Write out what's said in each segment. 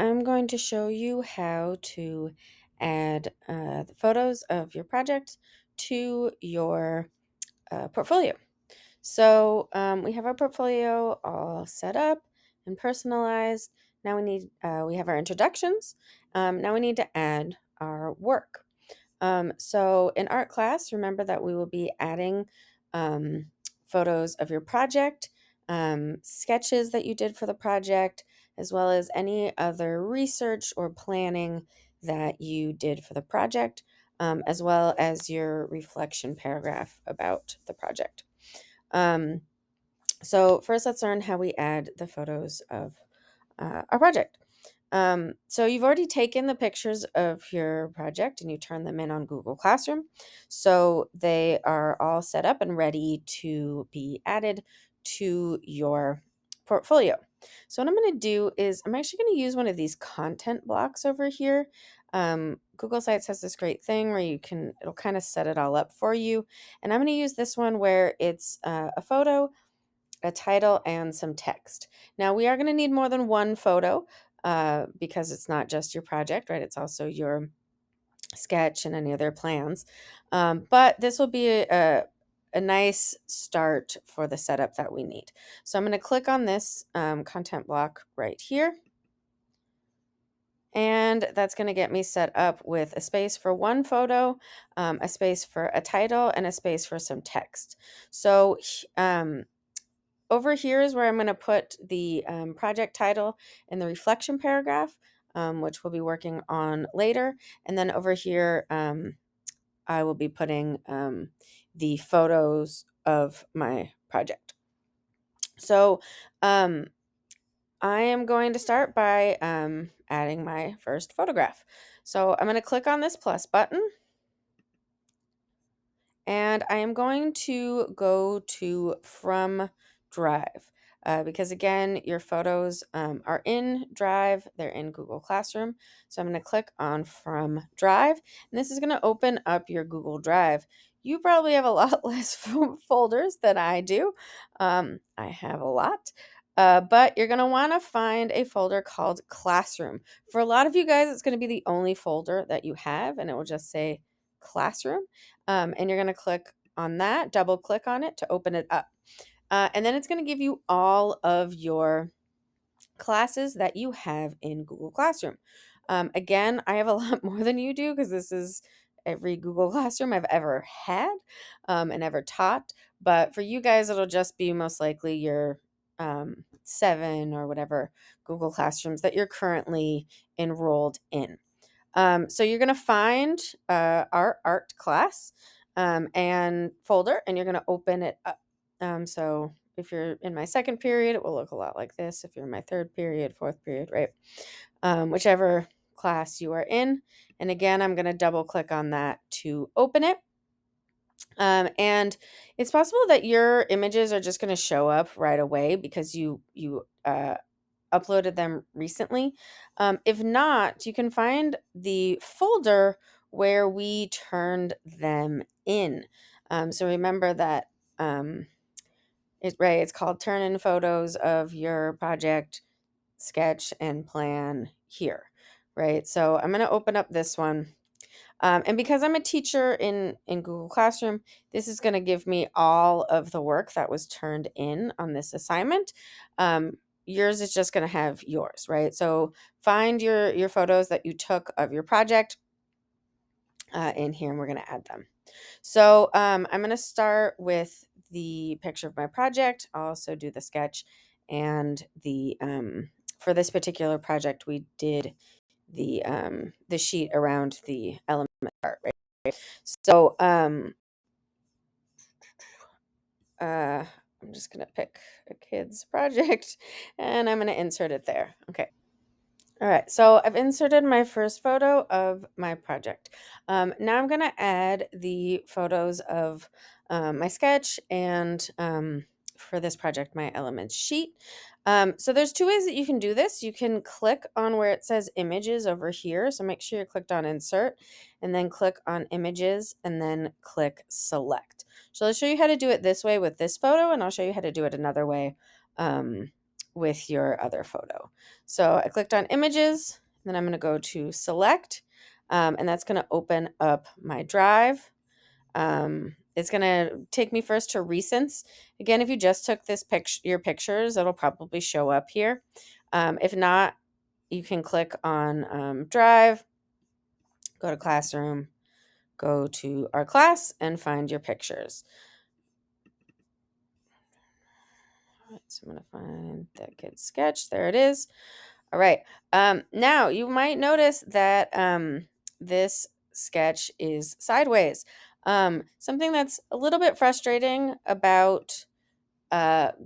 I'm going to show you how to add the photos of your project to your portfolio. So we have our portfolio all set up and personalized. Now we have our introductions. Now we need to add our work. So in art class, remember that we will be adding um, photos of your project, sketches that you did for the project, as well as any other research or planning that you did for the project, as well as your reflection paragraph about the project. So first, let's learn how we add the photos of our project. So you've already taken the pictures of your project and you turn them in on Google Classroom. So they are all set up and ready to be added to your portfolio. So what I'm going to do is I'm actually going to use one of these content blocks over here. Google Sites has this great thing where it'll kind of set it all up for you. And I'm going to use this one where it's a photo, a title, and some text. Now we are going to need more than one photo because it's not just your project, right? It's also your sketch and any other plans. But this will be a nice start for the setup that we need. So I'm going to click on this content block right here. And that's going to get me set up with a space for one photo, a space for a title, and a space for some text. So over here is where I'm going to put the project title and the reflection paragraph, which we'll be working on later. And then over here, I will be putting the photos of my project. So I am going to start by adding my first photograph. So I'm going to click on this plus button. And I am going to go to From Drive because, again, your photos are in Drive. They're in Google Classroom. So I'm going to click on From Drive. And this is going to open up your Google Drive. You probably have a lot less folders than I do. I have a lot. But you're going to want to find a folder called Classroom. For a lot of you guys, it's going to be the only folder that you have, and it will just say Classroom. And you're going to click on that, double click on it to open it up. And then it's going to give you all of your classes that you have in Google Classroom. Again, I have a lot more than you do because this is every Google Classroom I've ever had and ever taught. But for you guys, it'll just be most likely your 7 or whatever Google Classrooms that you're currently enrolled in. So you're going to find our art class and folder, and you're going to open it up. So if you're in my second period, it will look a lot like this. If you're in my third period, fourth period, right? Whichever class you are in. And again, I'm going to double click on that to open it. And it's possible that your images are just going to show up right away because you uploaded them recently. If not, you can find the folder where we turned them in. So remember that it's called Turn in Photos of Your Project, Sketch, and Plan here, right? So I'm going to open up this one. And because I'm a teacher in Google Classroom, this is going to give me all of the work that was turned in on this assignment. Yours is just going to have yours, right? So find your photos that you took of your project in here, and we're going to add them. So I'm going to start with the picture of my project. I'll also do the sketch, and the for this particular project, we did the sheet around the element art, right? So I'm just gonna pick a kid's project and I'm gonna insert it there. Okay. All right, so I've inserted my first photo of my project. Now I'm gonna add the photos of my sketch and for this project, my elements sheet. So there's two ways that you can do this. You can click on where it says images over here. So make sure you're clicked on insert and then click on images and then click select. So I'll show you how to do it this way with this photo, and I'll show you how to do it another way with your other photo. So I clicked on images, then I'm going to go to select, and that's going to open up my drive. It's going to take me first to recents. Again, if you just took your pictures, it'll probably show up here. If not, you can click on drive, go to classroom, go to our class, and find your pictures. All right, so I'm going to find that kid sketch. There it is. All right. Now you might notice that this sketch is sideways. Something that's a little bit frustrating about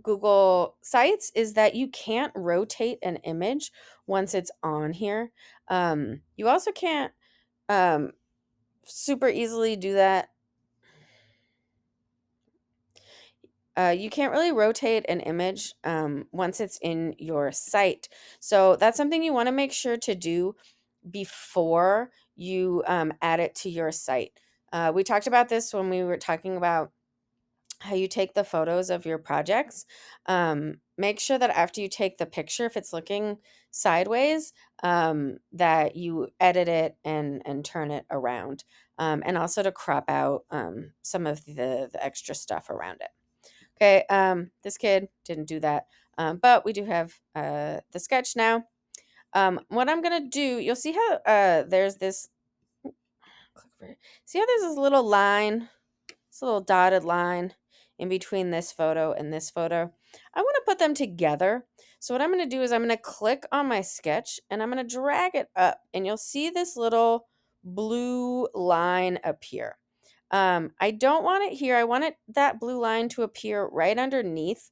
Google Sites is that you can't rotate an image once it's on here. You also can't super easily do that. You can't really rotate an image once it's in your site. So that's something you want to make sure to do before you add it to your site. We talked about this when we were talking about how you take the photos of your projects. Make sure that after you take the picture, if it's looking sideways, that you edit it and turn it around, and also to crop out some of the extra stuff around it. Okay, this kid didn't do that, but we do have the sketch now. What I'm gonna do, you'll see how there's this. See how there's this little line, this little dotted line in between this photo and this photo. I want to put them together. So what I'm going to do is I'm going to click on my sketch and I'm going to drag it up, and you'll see this little blue line appear. I don't want it here. I want that blue line to appear right underneath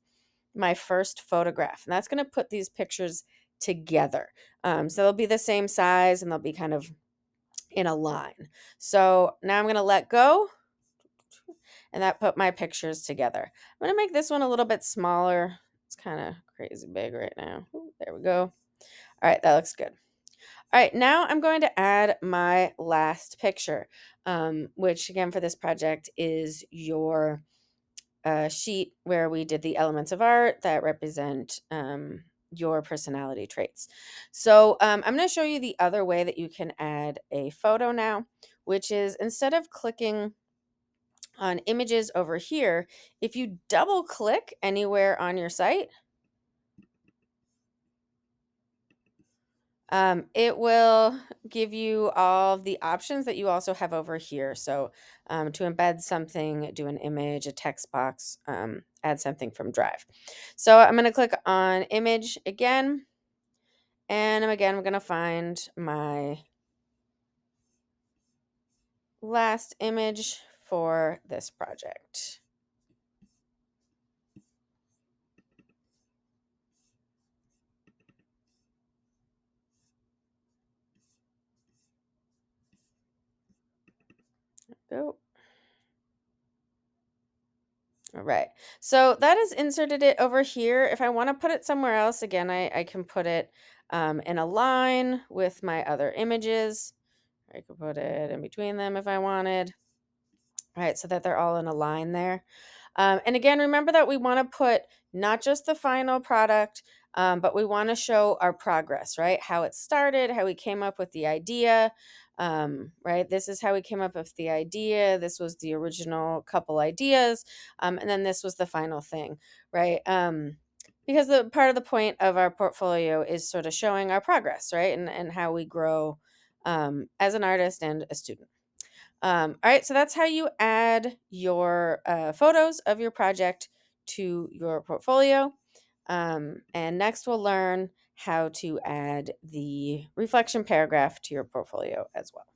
my first photograph. And that's going to put these pictures together. So they'll be the same size and they'll be kind of in a line. So now I'm going to let go, and that put my pictures together. I'm going to make this one a little bit smaller. It's kind of crazy big right now. Ooh, there we go. All right, that looks good. All right, now I'm going to add my last picture, which again for this project is your sheet where we did the elements of art that represent your personality traits. So I'm going to show you the other way that you can add a photo now, which is instead of clicking on images over here, if you double click anywhere on your site, it will give you all the options that you also have over here. So to embed something, do an image, a text box, add something from Drive. So I'm going to click on image again. And again, I'm going to find my last image for this project. Go. All right, so that has inserted it over here. If I want to put it somewhere else, again, I can put it in a line with my other images. I could put it in between them if I wanted. All right, so that they're all in a line there. And again, remember that we want to put not just the final product, but we want to show our progress, right? How it started, how we came up with the idea, right? This is how we came up with the idea. This was the original couple ideas. And then this was the final thing, right? Because the part of the point of our portfolio is sort of showing our progress, right? And how we grow as an artist and a student. All right, so that's how you add your photos of your project to your portfolio. And next we'll learn how to add the reflection paragraph to your portfolio as well.